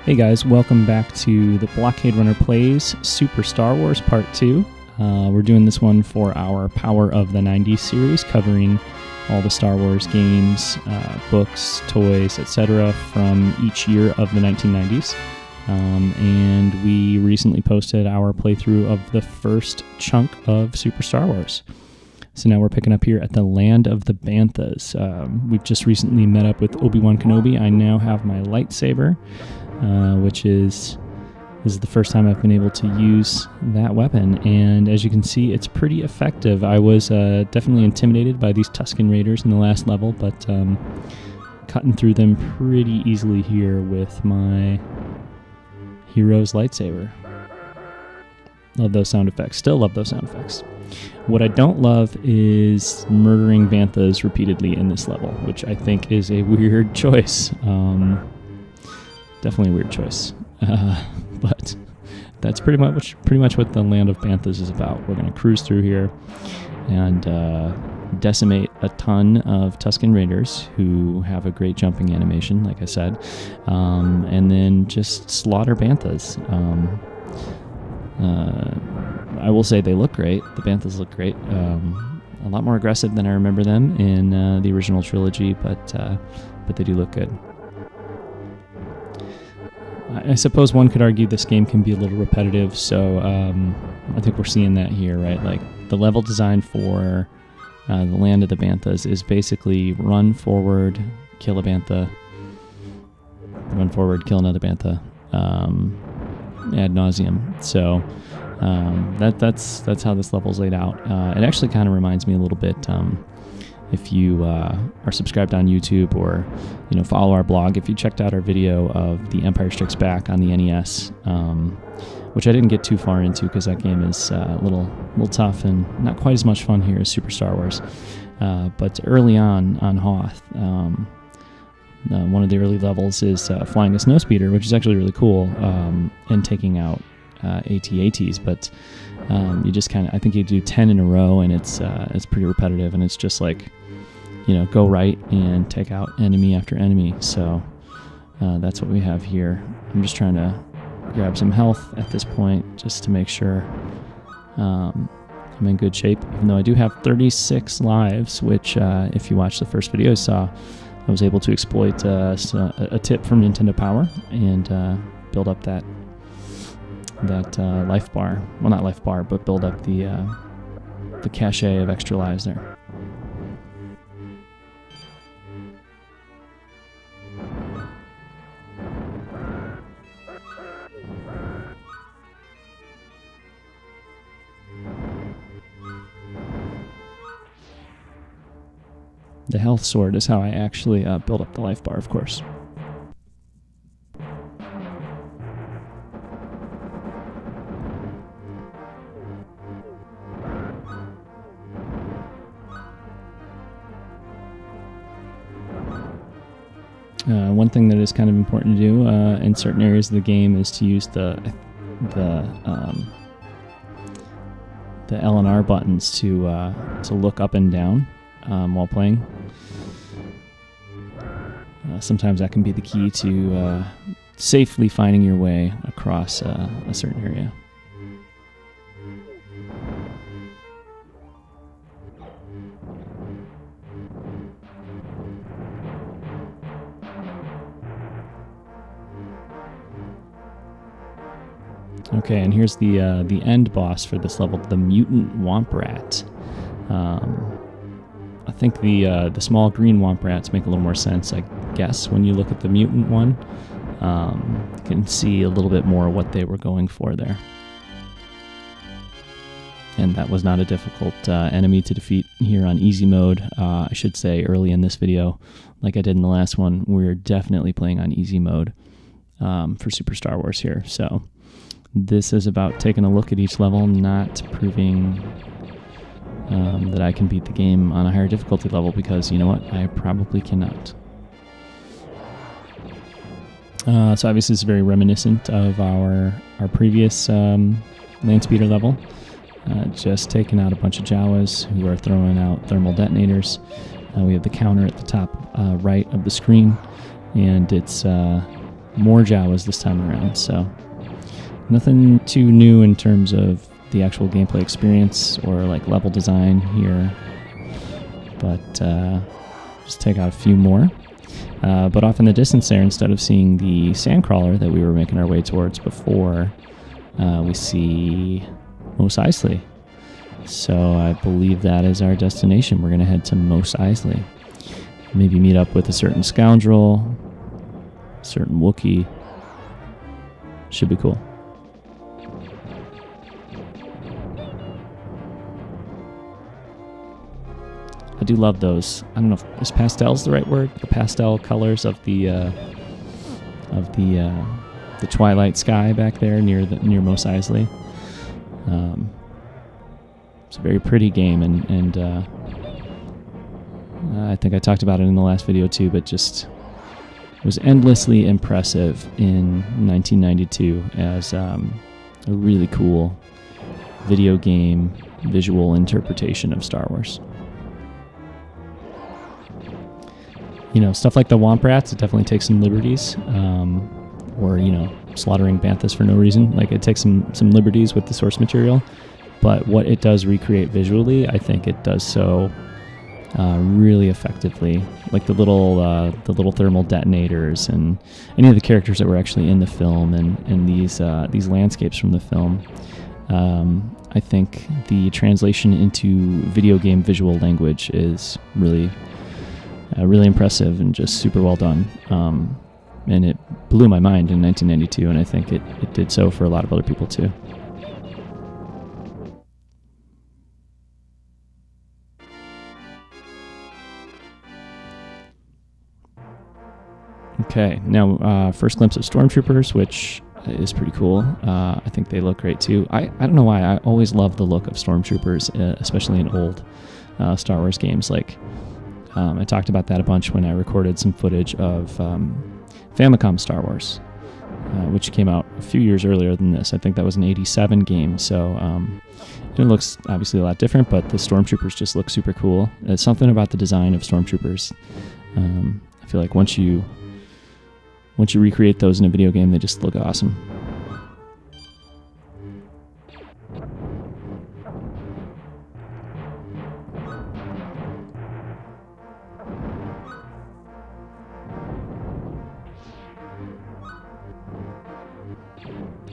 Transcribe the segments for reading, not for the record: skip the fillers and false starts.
Hey guys, welcome back to the Blockade Runner Plays Super Star Wars Part 2. We're doing this one for our Power of the 90s series, covering all the Star Wars games, books, toys, etc. from each year of the 1990s. And we recently posted our playthrough of the first chunk of Super Star Wars. So now we're picking up here at the land of the Banthas. We've just recently met up with Obi-Wan Kenobi. I now have my lightsaber, which is the first time I've been able to use that weapon. And as you can see, it's pretty effective. I was definitely intimidated by these Tusken Raiders in the last level, but cutting through them pretty easily here with my hero's lightsaber. Love those sound effects. Still love those sound effects. What I don't love is murdering Banthas repeatedly in this level, which I think is a weird choice. Definitely a weird choice. But that's pretty much what the land of Banthas is about. We're going to cruise through here and decimate a ton of Tusken Raiders who have a great jumping animation, like I said, and then just slaughter Banthas. I will say they look great. The Banthas look great. A lot more aggressive than I remember them in the original trilogy, but they do look good. I suppose one could argue this game can be a little repetitive, so I think we're seeing that here, right? Like, the level design for the land of the Banthas is basically run forward, kill a Bantha, run forward, kill another Bantha, ad nauseum. So that's how this level's laid out. It actually kind of reminds me a little bit, if you are subscribed on YouTube or follow our blog, if you checked out our video of The Empire Strikes Back on the NES, which I didn't get too far into because that game is a little tough and not quite as much fun here as Super Star Wars. But early on Hoth, one of the early levels is flying a snowspeeder, which is actually really cool, and taking out AT-ATs, but you just kind of, I think you do 10 in a row, and it's pretty repetitive, and it's just like, go right and take out enemy after enemy. So that's what we have here. I'm just trying to grab some health at this point just to make sure I'm in good shape, even though I do have 36 lives, which if you watched the first video I saw, I was able to exploit a tip from Nintendo Power and build up that life bar. Well, not life bar, but build up the cache of extra lives there. The health sword is how I actually build up the life bar, of course. One thing that is kind of important to do in certain areas of the game is to use the L and R buttons to look up and down while playing. Sometimes that can be the key to safely finding your way across a certain area. Okay, and here's the end boss for this level, the Mutant Womp Rat. I think the small green Womp Rats make a little more sense, I guess, when you look at the mutant one. You can see a little bit more what they were going for there. And that was not a difficult enemy to defeat here on easy mode. I should say early in this video, like I did in the last one, we're definitely playing on easy mode for Super Star Wars here. So this is about taking a look at each level, not proving that I can beat the game on a higher difficulty level, because you know what? I probably cannot. So obviously it's very reminiscent of our previous land speeder level. Just taking out a bunch of Jawas who are throwing out thermal detonators. We have the counter at the top right of the screen, and it's more Jawas this time around. So nothing too new in terms of the actual gameplay experience or like level design here, but just take out a few more. But off in the distance there, instead of seeing the sandcrawler that we were making our way towards before, we see Mos Eisley. So I believe that is our destination. We're going to head to Mos Eisley. Maybe meet up with a certain scoundrel, a certain Wookiee. Should be cool. I do love those. I don't know if is pastel's the right word. The pastel colors of the twilight sky back there near Mos Eisley. It's a very pretty game, and I think I talked about it in the last video too. But just was endlessly impressive in 1992 as a really cool video game visual interpretation of Star Wars. You know, stuff like the Womp Rats, it definitely takes some liberties, or, you know, slaughtering Banthas for no reason. Like, it takes some liberties with the source material, but what it does recreate visually, I think it does so really effectively. Like the little thermal detonators and any of the characters that were actually in the film, and these landscapes from the film. I think the translation into video game visual language is really impressive and just super well done. And it blew my mind in 1992, and I think it did so for a lot of other people too. Okay, now first glimpse of Stormtroopers, which is pretty cool. I think they look great too. I don't know why, I always love the look of Stormtroopers, especially in old Star Wars games. Like, I talked about that a bunch when I recorded some footage of Famicom Star Wars, which came out a few years earlier than this. I think that was an 87 game, so it looks obviously a lot different, but the Stormtroopers just look super cool. It's something about the design of Stormtroopers. I feel like once you recreate those in a video game, they just look awesome.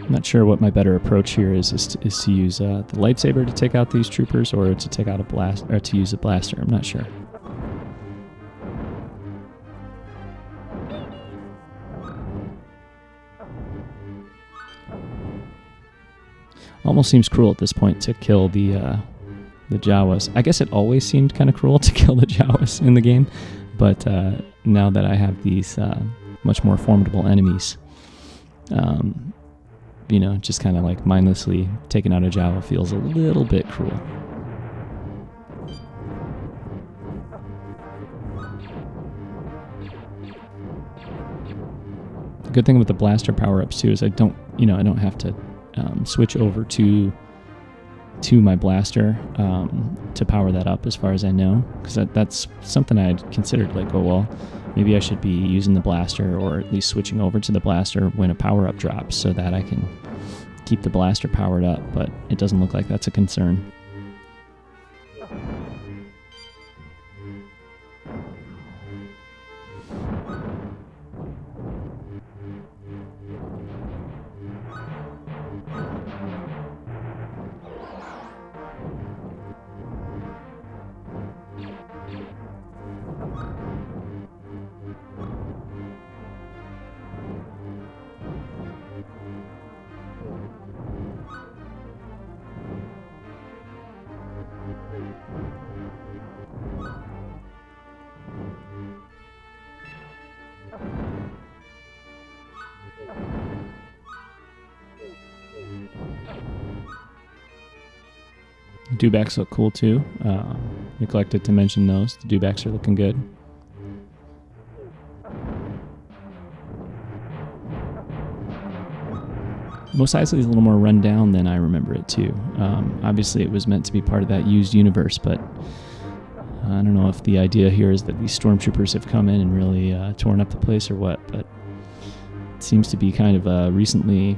I'm not sure what my better approach here is to use the lightsaber to take out these troopers, or to take out to use a blaster. I'm not sure. Almost seems cruel at this point to kill the Jawas. I guess it always seemed kind of cruel to kill the Jawas in the game, but now that I have these much more formidable enemies, you know, just kind of like mindlessly taking out a Jawa feels a little bit cruel. The good thing with the blaster power-ups too is I don't have to switch over to my blaster to power that up, as far as I know, because that's something I had considered, like, oh well, maybe I should be using the blaster, or at least switching over to the blaster when a power-up drops, so that I can keep the blaster powered up, but it doesn't look like that's a concern. Dewbacks look cool too. Neglected to mention those. The Dewbacks are looking good. Mos Eisley is a little more run down than I remember it too. Obviously it was meant to be part of that used universe, but I don't know if the idea here is that these stormtroopers have come in and really torn up the place or what, but seems to be kind of recently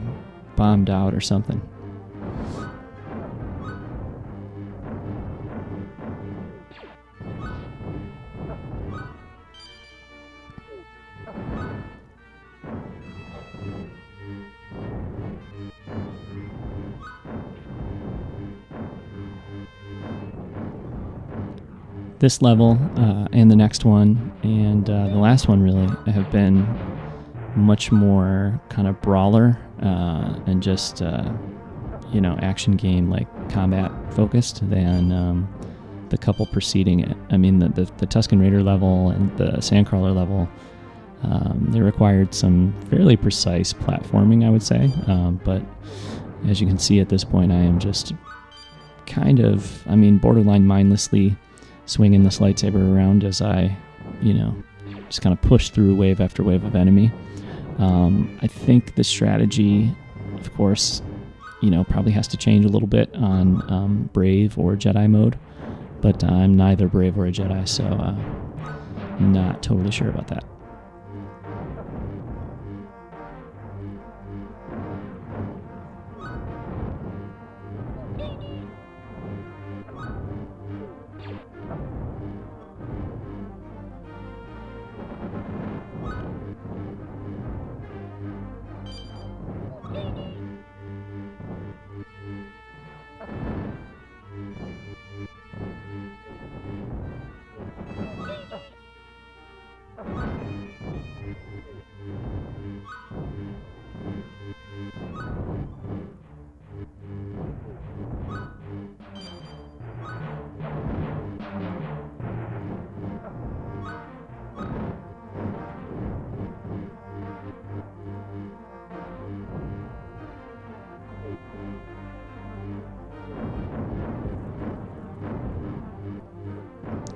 bombed out or something. This level and the next one and the last one really have been much more kind of brawler and just action game like combat focused than the couple preceding it. I mean the Tusken Raider level and the Sandcrawler level, they required some fairly precise platforming, I would say, but as you can see at this point, I am just kind of, borderline mindlessly swinging this lightsaber around as I, just kind of push through wave after wave of enemy. I think the strategy, of course, probably has to change a little bit on Brave or Jedi mode, but I'm neither Brave or a Jedi, so not totally sure about that.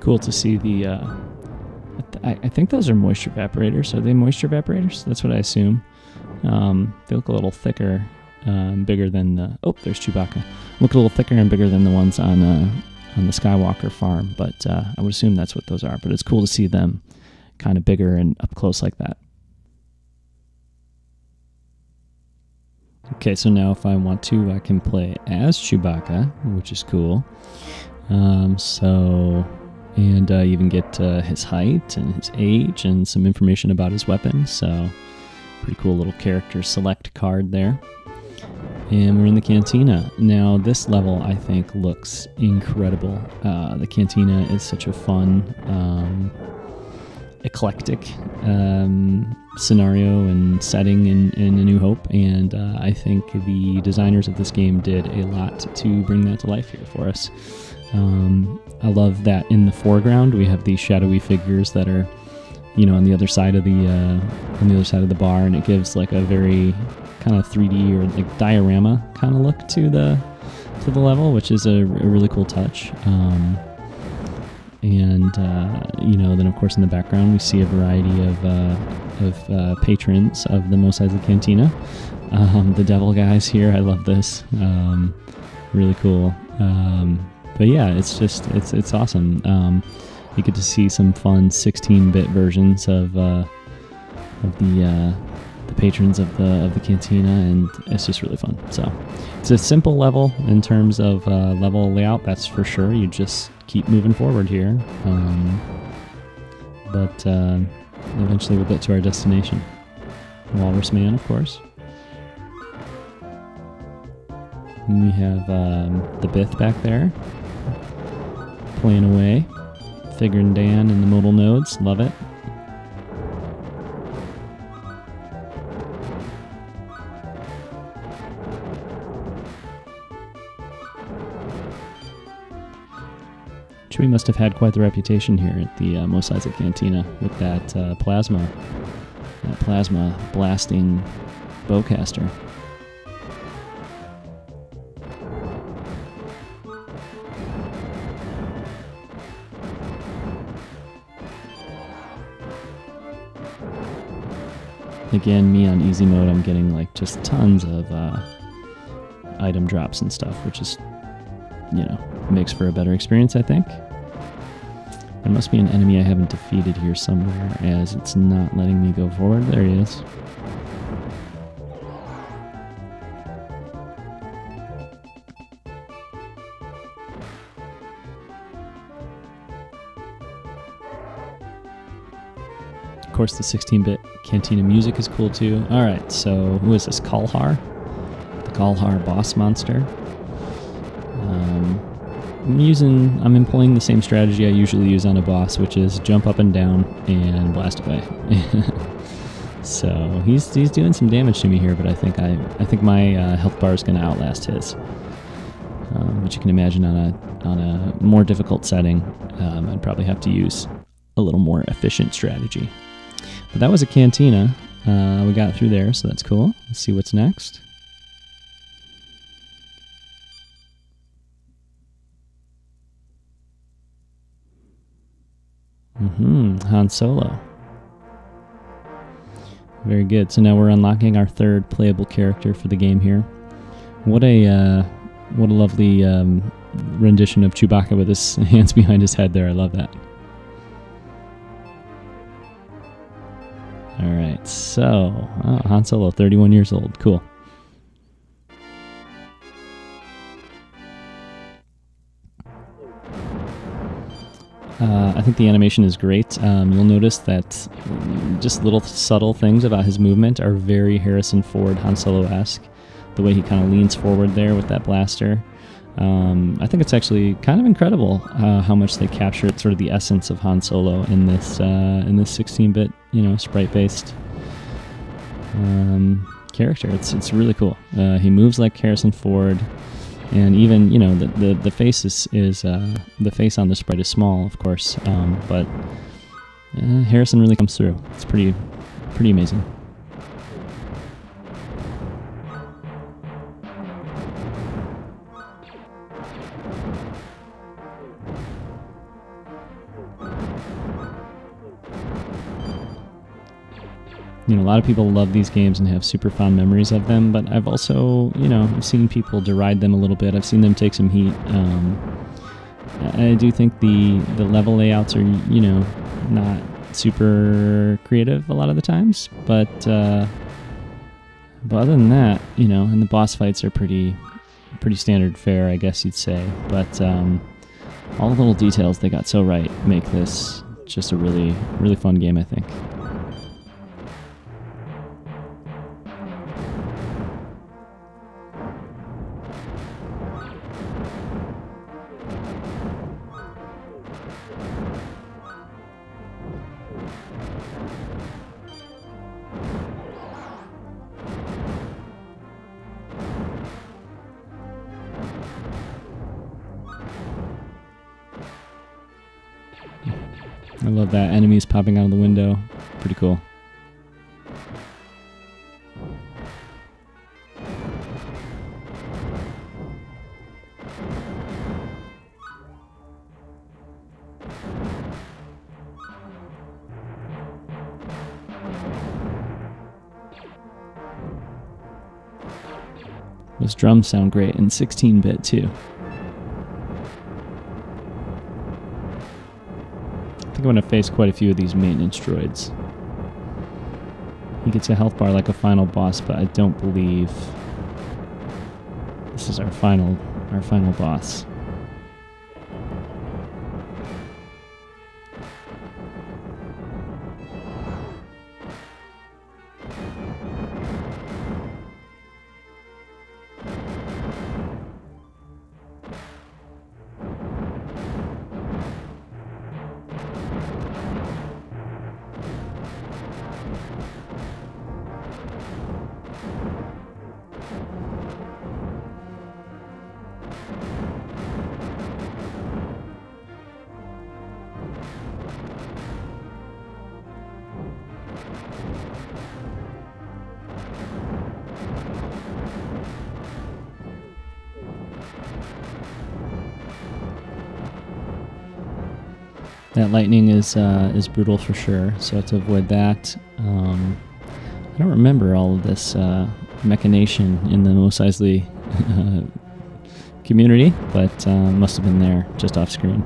Cool to see the, I think those are moisture evaporators. Are they moisture evaporators? That's what I assume. They look a little thicker and bigger than the, there's Chewbacca. Look a little thicker and bigger than the ones on the Skywalker farm, but I would assume that's what those are. But it's cool to see them kind of bigger and up close like that. Okay, so now if I want to, I can play as Chewbacca, which is cool. And you even get his height and his age and some information about his weapon. So pretty cool little character select card there. And we're in the Cantina. Now this level I think looks incredible. The Cantina is such a fun, eclectic scenario and setting in A New Hope. And I think the designers of this game did a lot to bring that to life here for us. I love that in the foreground we have these shadowy figures that are, on the other side of the bar, and it gives like a very kind of 3D or like diorama kind of look to the level, which is a really cool touch. Then of course in the background we see a variety of patrons of the Mos Eisley Cantina. The devil guys here, I love this. Really cool. But yeah, it's awesome. You get to see some fun 16-bit versions of the patrons of the Cantina, and it's just really fun. So it's a simple level in terms of level layout, that's for sure. You just keep moving forward here, but eventually we'll get to our destination. Walrus Man, of course. And we have the Bith back there, playing away. Figure and Dan and the modal nodes, love it. Chewie must have had quite the reputation here at the Mos Eisley Cantina with that plasma blasting bowcaster. Again, me on easy mode, I'm getting like just tons of item drops and stuff, which is, makes for a better experience, I think. There must be an enemy I haven't defeated here somewhere, as it's not letting me go forward. There he is. course, the 16-bit Cantina music is cool too. All right, so who is this? Kalhar? The Kalhar boss monster. I'm employing the same strategy I usually use on a boss, which is jump up and down and blast away. So he's doing some damage to me here, but I think my health bar is going to outlast his. But you can imagine on a more difficult setting, I'd probably have to use a little more efficient strategy. But that was a Cantina. We got through there, so that's cool. Let's see what's next. Han Solo. Very good. So now we're unlocking our third playable character for the game here. What a lovely rendition of Chewbacca with his hands behind his head there. I love that. All right, so Han Solo, 31 years old. Cool. I think the animation is great. You'll notice that just little subtle things about his movement are very Harrison Ford Han Solo-esque. The way he kind of leans forward there with that blaster. I think it's actually kind of incredible how much they captured sort of the essence of Han Solo in this 16-bit, sprite-based character. It's really cool. He moves like Harrison Ford. And even, the face is the face on the sprite is small, of course, but Harrison really comes through. It's pretty amazing. A lot of people love these games and have super fond memories of them, but I've also, I've seen people deride them a little bit. I've seen them take some heat. I do think the level layouts are, not super creative a lot of the times, but other than that, and the boss fights are pretty standard fare, I guess you'd say. But all the little details they got so right make this just a really, really fun game, I think. I love that. Enemies popping out of the window. Pretty cool. Those drums sound great in 16-bit too. I think I'm going to face quite a few of these maintenance droids. He gets a health bar like a final boss, but I don't believe this is our final boss. That lightning is brutal for sure, so to avoid that, I don't remember all of this machination in the Mos Eisley community, but must have been there just off screen.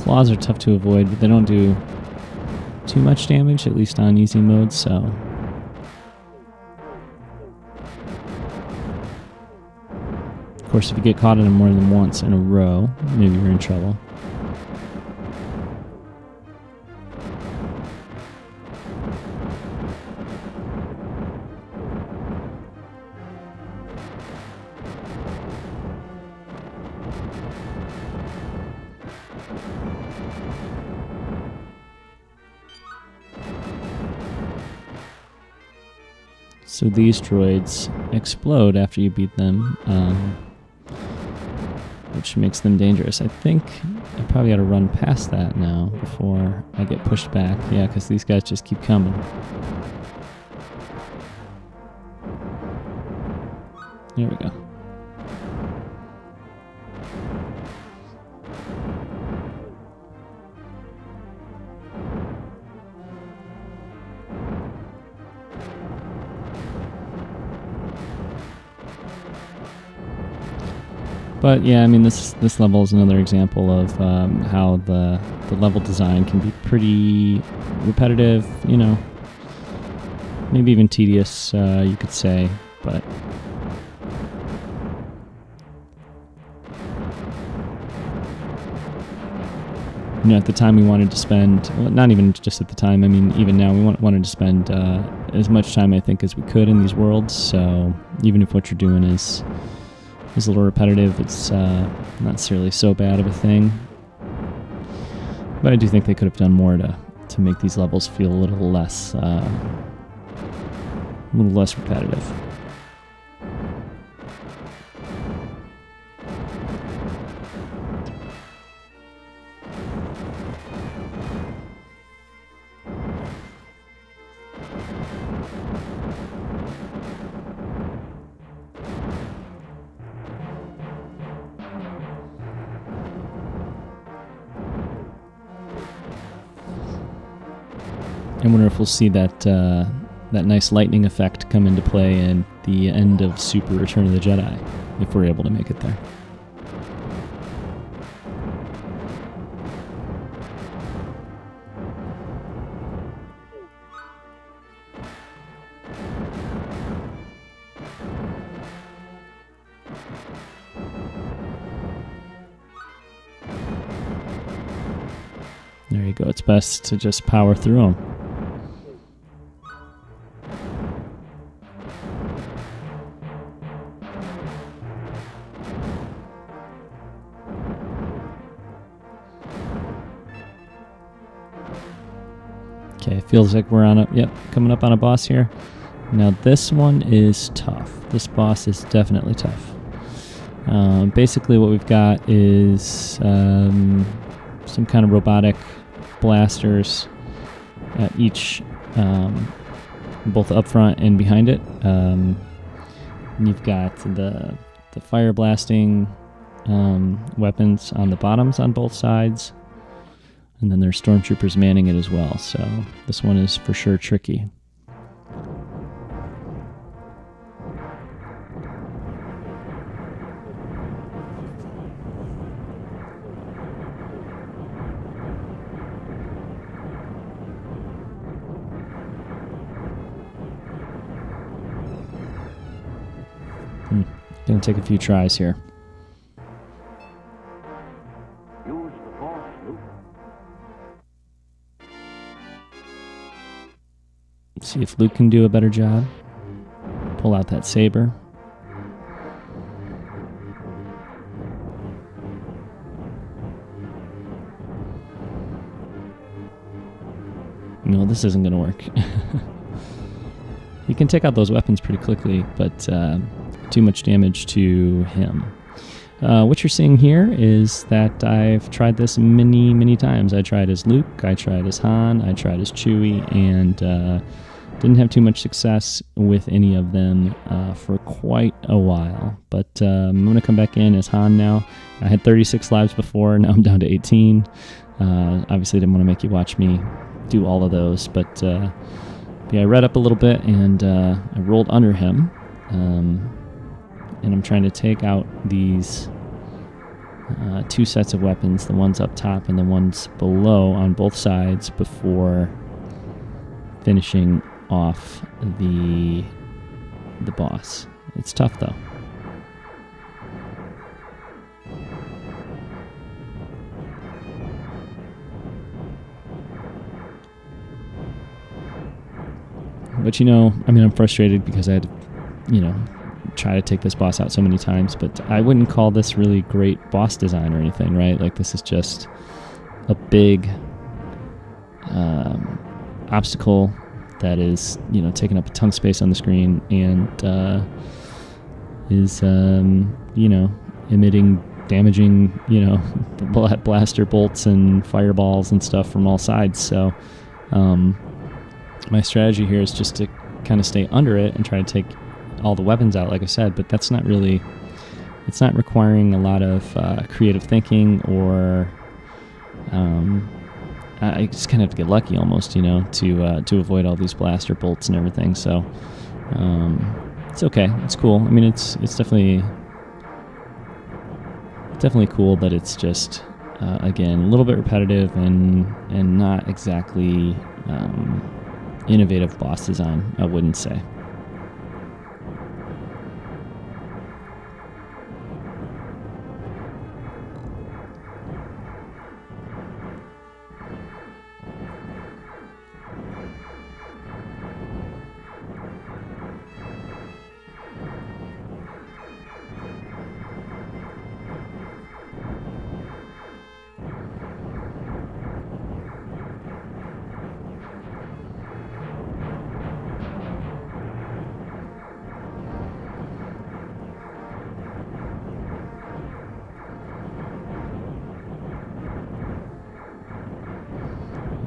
Claws are tough to avoid, but they don't do too much damage, at least on easy mode, so... Of course, if you get caught in them more than once in a row, maybe you're in trouble. So these droids explode after you beat them, which makes them dangerous. I think I probably got to run past that now before I get pushed back. Yeah, because these guys just keep coming. There we go. But yeah, I mean, this level is another example of how the level design can be pretty repetitive, you know, maybe even tedious, you could say, but you know, at the time we wanted to spend, well, not even just at the time, I mean, even now we wanted to spend as much time, I think, as we could in these worlds, so even if what you're doing is a little repetitive, it's not necessarily so bad of a thing. But I do think they could have done more to make these levels feel a little less repetitive. I wonder if we'll see that nice lightning effect come into play in the end of Super Return of the Jedi, if we're able to make it there. There you go. It's best to just power through them. Okay, feels like we're coming up on a boss here. Now this one is tough. This boss is definitely tough. Basically what we've got is some kind of robotic blasters at each, both up front and behind it. And you've got the fire blasting weapons on the bottoms on both sides. And then there's Stormtroopers manning it as well, so this one is for sure tricky. Gonna take a few tries here. See if Luke can do a better job. Pull out that saber. No, this isn't going to work. You can take out those weapons pretty quickly, but too much damage to him. What you're seeing here is that I've tried this many, many times. I tried as Luke, I tried as Han, I tried as Chewie, and didn't have too much success with any of them for quite a while. But I'm going to come back in as Han now. I had 36 lives before, now I'm down to 18. Obviously didn't want to make you watch me do all of those, but yeah, I read up a little bit and I rolled under him. And I'm trying to take out these two sets of weapons, the ones up top and the ones below on both sides before finishing off the boss. It's tough though. But I'm frustrated because I had to, try to take this boss out so many times, but I wouldn't call this really great boss design or anything, right? Like, this is just a big obstacle that is, taking up a ton of space on the screen and is, emitting damaging, blaster bolts and fireballs and stuff from all sides. So my strategy here is just to kind of stay under it and try to take all the weapons out, like I said, but it's not requiring a lot of creative thinking, or I just kind of have to get lucky almost, to avoid all these blaster bolts and everything. So it's okay. It's cool. I mean, it's definitely cool, but it's just again a little bit repetitive and not exactly innovative boss design, I wouldn't say.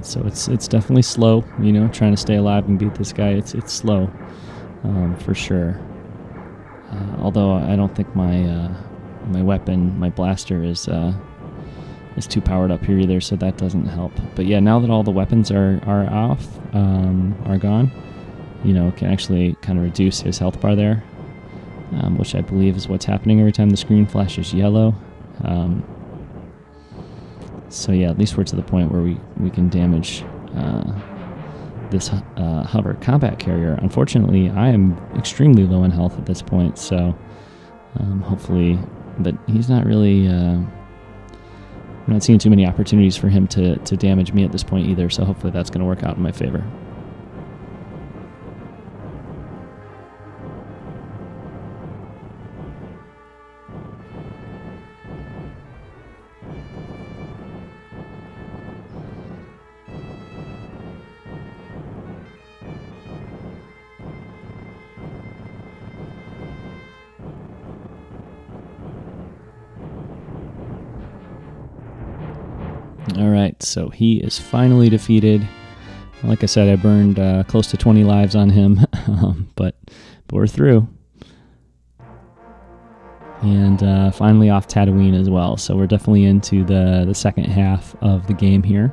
So it's definitely slow, trying to stay alive and beat this guy. It's slow, for sure. Although I don't think my weapon, my blaster, is too powered up here either, so that doesn't help. But yeah, now that all the weapons are off, are gone, can actually kind of reduce his health bar there, which I believe is what's happening every time the screen flashes yellow. So yeah, at least we're to the point where we can damage this hover combat carrier. Unfortunately, I am extremely low in health at this point, so hopefully, but he's not really, I'm not seeing too many opportunities for him to damage me at this point either, so hopefully that's going to work out in my favor. Alright, so he is finally defeated. Like I said, I burned close to 20 lives on him, but we're through. And finally off Tatooine as well, so we're definitely into the second half of the game here,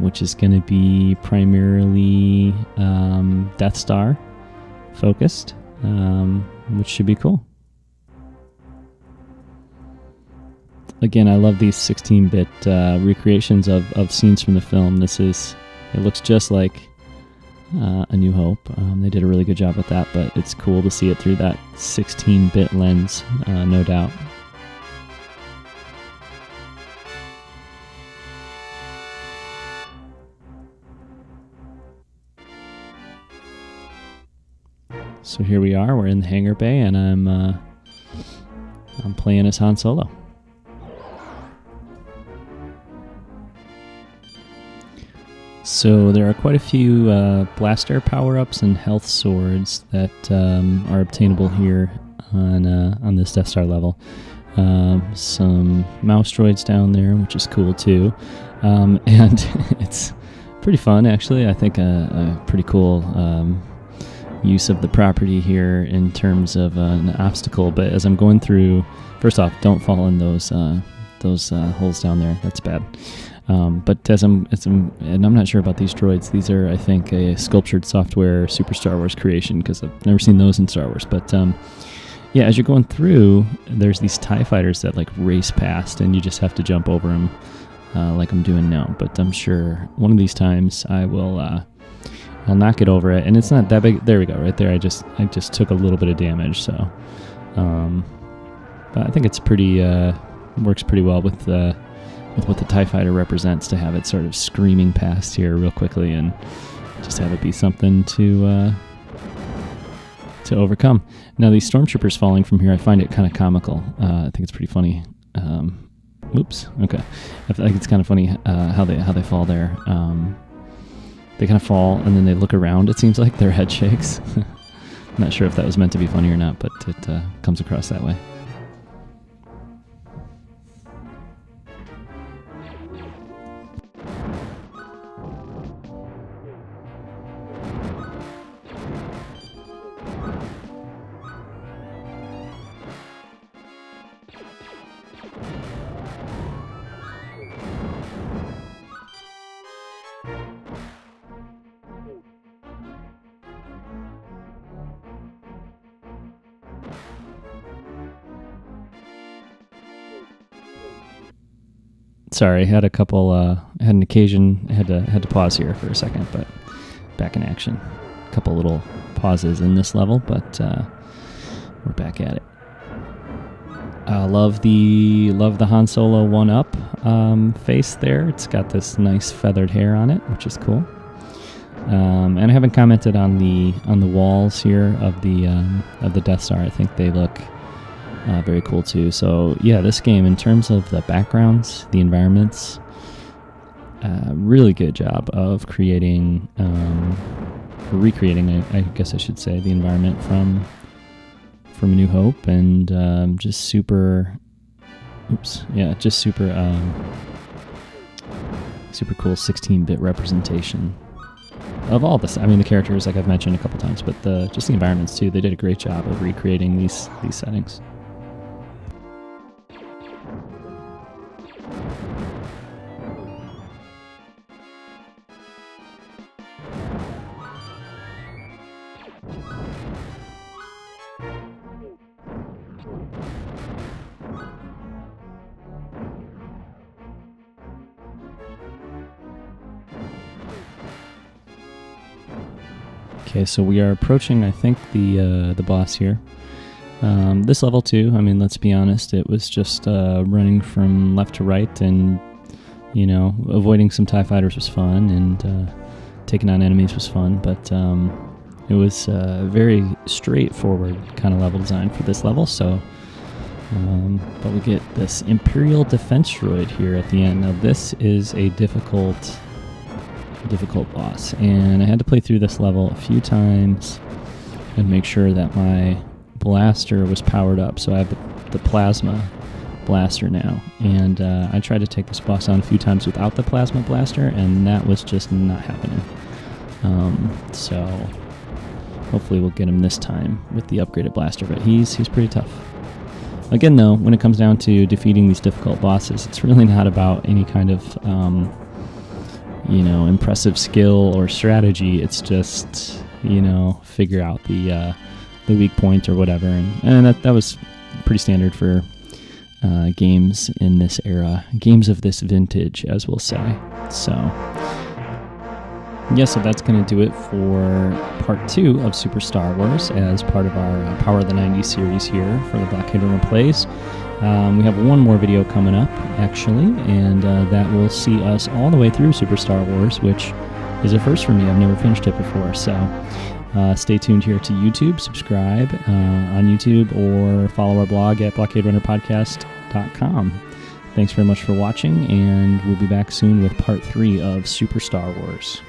which is going to be primarily Death Star focused, which should be cool. Again, I love these 16-bit recreations of scenes from the film. It looks just like A New Hope. They did a really good job with that, but it's cool to see it through that 16-bit lens, no doubt. So here we are. We're in the Hangar Bay, and I'm playing as Han Solo. So there are quite a few blaster power-ups and health swords that are obtainable here on this Death Star level. Some mouse droids down there, which is cool too, and it's pretty fun actually. I think a pretty cool use of the property here in terms of an obstacle. But as I'm going through, first off, don't fall in those holes down there. That's bad. But as I'm, and I'm not sure about these droids. These are, I think, a sculptured software Super Star Wars creation, because I've never seen those in Star Wars. But yeah, as you're going through, there's these TIE fighters that like race past, and you just have to jump over them like I'm doing now. But I'm sure one of these times I will I'll knock it over it, and it's not that big. There we go, right there. I just took a little bit of damage, so but I think it's pretty works pretty well with what the TIE fighter represents, to have it sort of screaming past here real quickly and just have it be something to overcome. Now, these stormtroopers falling from here, I find it kind of comical. I think it's pretty funny. Oops. Okay. I think it's kind of funny how they fall there. They kind of fall and then they look around. It seems like their head shakes. I'm not sure if that was meant to be funny or not, but it comes across that way. Sorry, had an occasion. Had to pause here for a second, but back in action. A couple little pauses in this level, but we're back at it. Love the Han Solo 1-up face there. It's got this nice feathered hair on it, which is cool. And I haven't commented on the walls here of the Death Star. I think they look very cool too. So yeah, this game, in terms of the backgrounds, the environments, really good job of creating, recreating, I guess I should say, the environment from A New Hope, and just super super cool 16-bit representation of all this. I mean, the characters, like I've mentioned a couple times, but just the environments too. They did a great job of recreating these settings. Okay, so we are approaching, I think, the boss here. This level too, I mean, let's be honest, it was just running from left to right, and avoiding some TIE fighters was fun, and taking on enemies was fun, but it was a very straightforward kind of level design for this level. So but we get this Imperial Defense Droid here at the end. Now this is a difficult boss, and I had to play through this level a few times and make sure that my blaster was powered up. So I have the plasma blaster now, and I tried to take this boss on a few times without the plasma blaster, and that was just not happening. So hopefully we'll get him this time with the upgraded blaster, but he's pretty tough. Again though, when it comes down to defeating these difficult bosses, it's really not about any kind of impressive skill or strategy. It's just, figure out the weak point or whatever. And that was pretty standard for games in this era, games of this vintage, as we'll say. So, yeah, so that's going to do it for part 2 of Super Star Wars as part of our Power of the 90s series here for the Blockade Runner Plays. We have one more video coming up, actually, and that will see us all the way through Super Star Wars, which is a first for me. I've never finished it before, so stay tuned here to YouTube, subscribe on YouTube, or follow our blog at blockaderunnerpodcast.com. Thanks very much for watching, and we'll be back soon with part 3 of Super Star Wars.